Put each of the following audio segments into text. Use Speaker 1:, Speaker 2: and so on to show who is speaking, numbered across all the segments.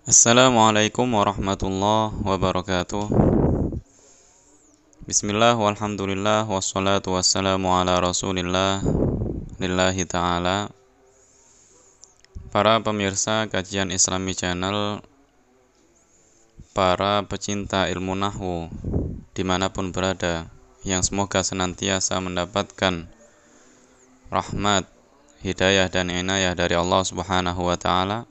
Speaker 1: Assalamualaikum warahmatullahi wabarakatuh. Bismillah walhamdulillah wassalatu wassalamu ala rasulillah lillahi ta'ala. Para pemirsa kajian Islami Channel, para pecinta ilmu nahwu dimanapun berada, yang semoga senantiasa mendapatkan rahmat, hidayah dan inayah dari Allah Subhanahu wa ta'ala.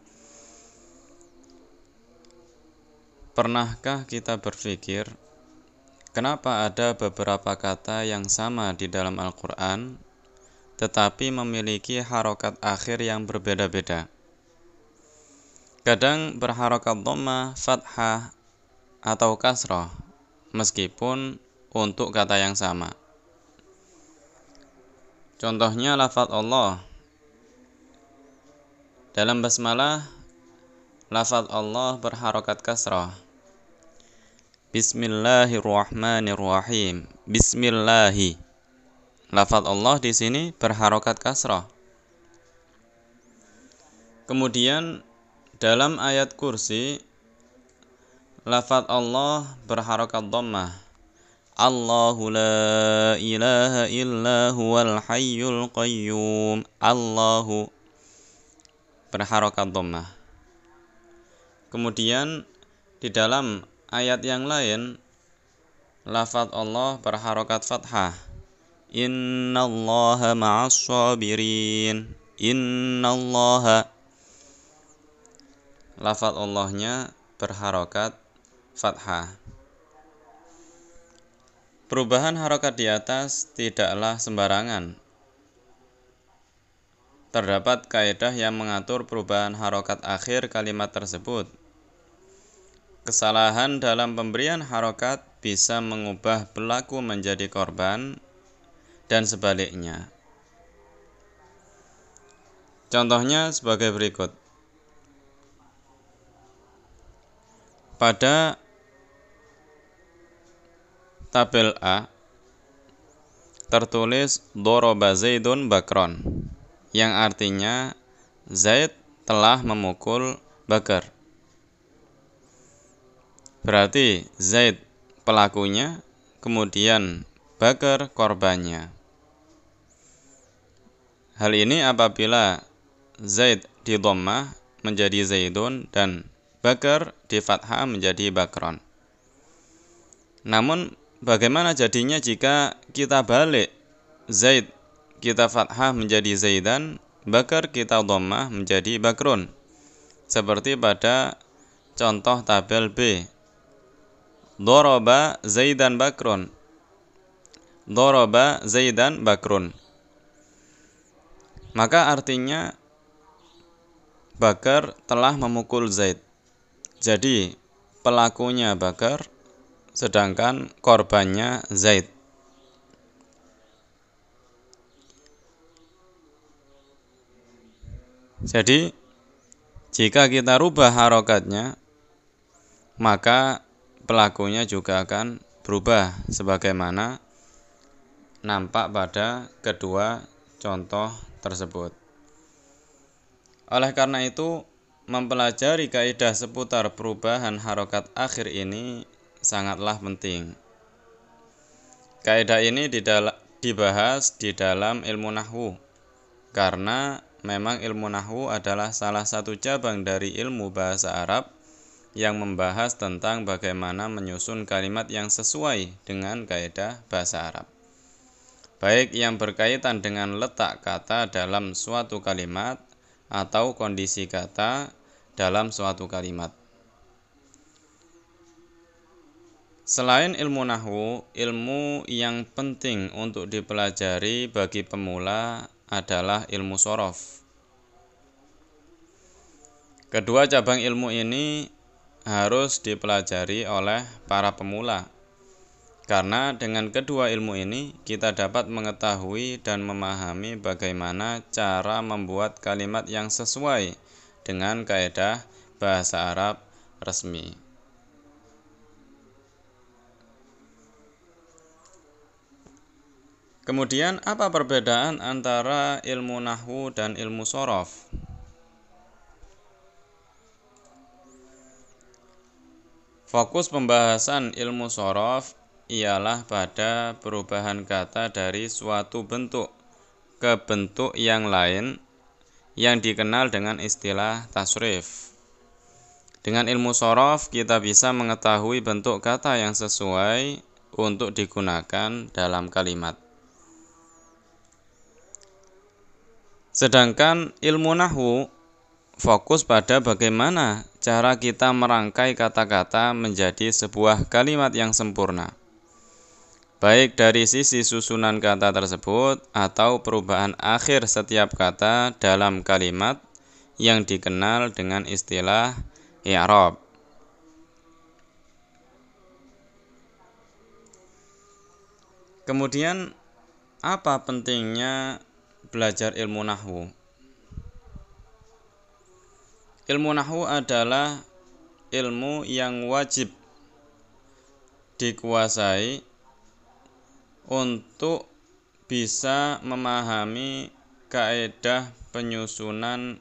Speaker 1: Pernahkah kita berpikir, kenapa ada beberapa kata yang sama di dalam Al-Quran, tetapi memiliki harokat akhir yang berbeda-beda? Kadang berharokat dhammah, fathah, atau kasrah, meskipun untuk kata yang sama. Contohnya lafaz Allah. Dalam basmalah, lafaz Allah berharokat kasrah. Bismillahirrahmanirrahim. Bismillahi. Lafaz Allah di sini berharokat kasrah. Kemudian dalam ayat kursi, lafaz Allah berharokat dhammah. Allahu la ilaha illa huwal hayyul qayyum. Allahu berharokat dhammah. Kemudian di dalam ayat yang lain, lafaz Allah berharokat fathah. Innallaha ma'as sabirin. Innallaha. Lafaz Allahnya berharokat fathah. Perubahan harokat di atas tidaklah sembarangan. Terdapat kaidah yang mengatur perubahan harokat akhir kalimat tersebut. Kesalahan dalam pemberian harokat bisa mengubah pelaku menjadi korban dan sebaliknya. Contohnya sebagai berikut. Pada tabel A tertulis Doroba Zaidun Bakron, yang artinya Zaid telah memukul Bakar. Berarti Zaid pelakunya, kemudian Bakar korbannya. Hal ini apabila Zaid di dhammah menjadi Zaidun dan Bakar di fathah menjadi Bakron. Namun bagaimana jadinya jika kita balik, Zaid kita fathah menjadi Zaidan, Bakar kita dhammah menjadi Bakrun, seperti pada contoh tabel B. Doroba Zaidan Bakrun. Doroba Zaidan Bakrun. Maka artinya Bakar telah memukul Zaid. Jadi pelakunya Bakar, sedangkan korbannya Zaid. Jadi jika kita rubah harokatnya, maka pelakunya juga akan berubah sebagaimana nampak pada kedua contoh tersebut. Oleh karena itu, mempelajari kaidah seputar perubahan harokat akhir ini sangatlah penting. Kaidah ini dibahas di dalam ilmu nahwu, karena memang ilmu nahwu adalah salah satu cabang dari ilmu bahasa Arab yang membahas tentang bagaimana menyusun kalimat yang sesuai dengan kaidah bahasa Arab, baik yang berkaitan dengan letak kata dalam suatu kalimat atau kondisi kata dalam suatu kalimat. Selain ilmu nahwu, ilmu yang penting untuk dipelajari bagi pemula adalah ilmu shorof. Kedua cabang ilmu ini harus dipelajari oleh para pemula, karena dengan kedua ilmu ini kita dapat mengetahui dan memahami bagaimana cara membuat kalimat yang sesuai dengan kaidah bahasa Arab resmi. Kemudian apa perbedaan antara ilmu nahwu dan ilmu shorof? Fokus pembahasan ilmu shorof ialah pada perubahan kata dari suatu bentuk ke bentuk yang lain yang dikenal dengan istilah tasrif. Dengan ilmu shorof kita bisa mengetahui bentuk kata yang sesuai untuk digunakan dalam kalimat. Sedangkan ilmu nahwu fokus pada bagaimana cara kita merangkai kata-kata menjadi sebuah kalimat yang sempurna, baik dari sisi susunan kata tersebut atau perubahan akhir setiap kata dalam kalimat yang dikenal dengan istilah i'rab. Kemudian, apa pentingnya belajar ilmu nahwu? Ilmu nahwu adalah ilmu yang wajib dikuasai untuk bisa memahami kaedah penyusunan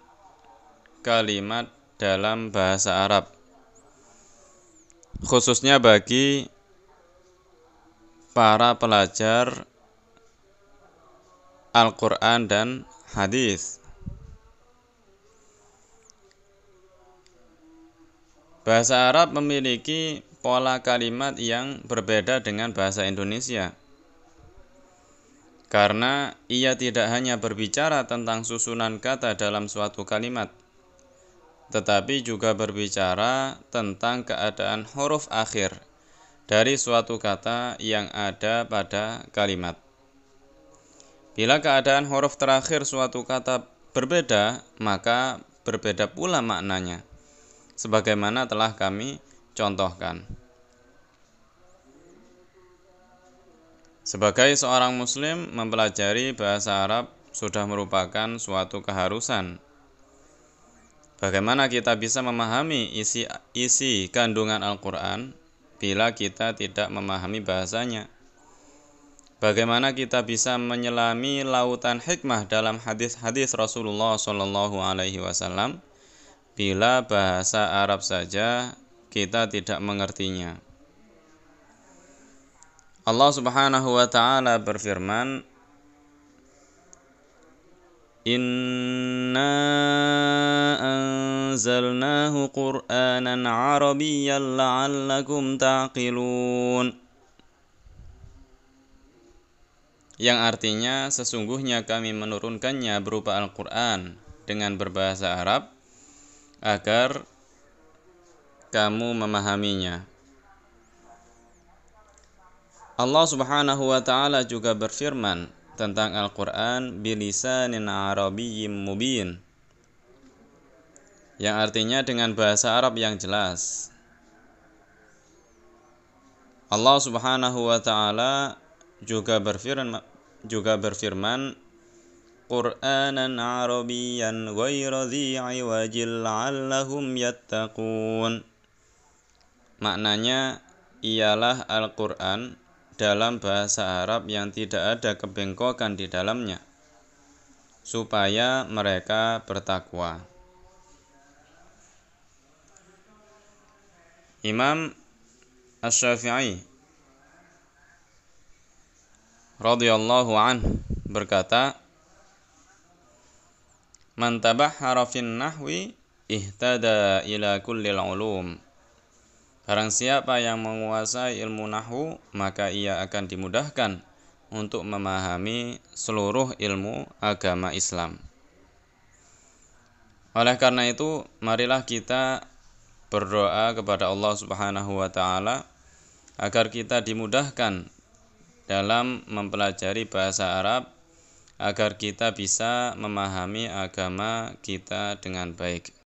Speaker 1: kalimat dalam bahasa Arab, khususnya bagi para pelajar Al-Quran dan hadis. Bahasa Arab memiliki pola kalimat yang berbeda dengan bahasa Indonesia, karena ia tidak hanya berbicara tentang susunan kata dalam suatu kalimat, tetapi juga berbicara tentang keadaan huruf akhir dari suatu kata yang ada pada kalimat. Bila keadaan huruf terakhir suatu kata berbeda, maka berbeda pula maknanya, sebagaimana telah kami contohkan. Sebagai seorang muslim, mempelajari bahasa Arab sudah merupakan suatu keharusan. Bagaimana kita bisa memahami isi kandungan Al-Quran bila kita tidak memahami bahasanya? Bagaimana kita bisa menyelami lautan hikmah dalam hadis-hadis Rasulullah SAW bila bahasa Arab saja kita tidak mengertinya? Allah Subhanahu wa ta'ala berfirman, Inna anzalnahu Qur'anan Arabiyyan la'allakum ta'qilun. Yang artinya, sesungguhnya kami menurunkannya berupa Al-Quran dengan berbahasa Arab agar kamu memahaminya. Allah Subhanahu wa ta'ala juga berfirman tentang Al-Quran bilisanin arabiyyin mubin, yang artinya dengan bahasa Arab yang jelas. Allah Subhanahu wa ta'ala juga berfirman Qur'anan arabiyyan ghayra dhi 'iwajin la'allahum yattaqun. Maknanya ialah Al-Quran dalam bahasa Arab yang tidak ada kebengkokan di dalamnya, supaya mereka bertakwa. Imam Asy-Syafi'i radhiyallahu anhu berkata, Man tabahhara fin nahwi ihtada ila kullil ulum. Barang siapa yang menguasai ilmu nahwu, maka ia akan dimudahkan untuk memahami seluruh ilmu agama Islam. Oleh karena itu, marilah kita berdoa kepada Allah Subhanahu wa ta'ala agar kita dimudahkan dalam mempelajari bahasa Arab, agar kita bisa memahami agama kita dengan baik.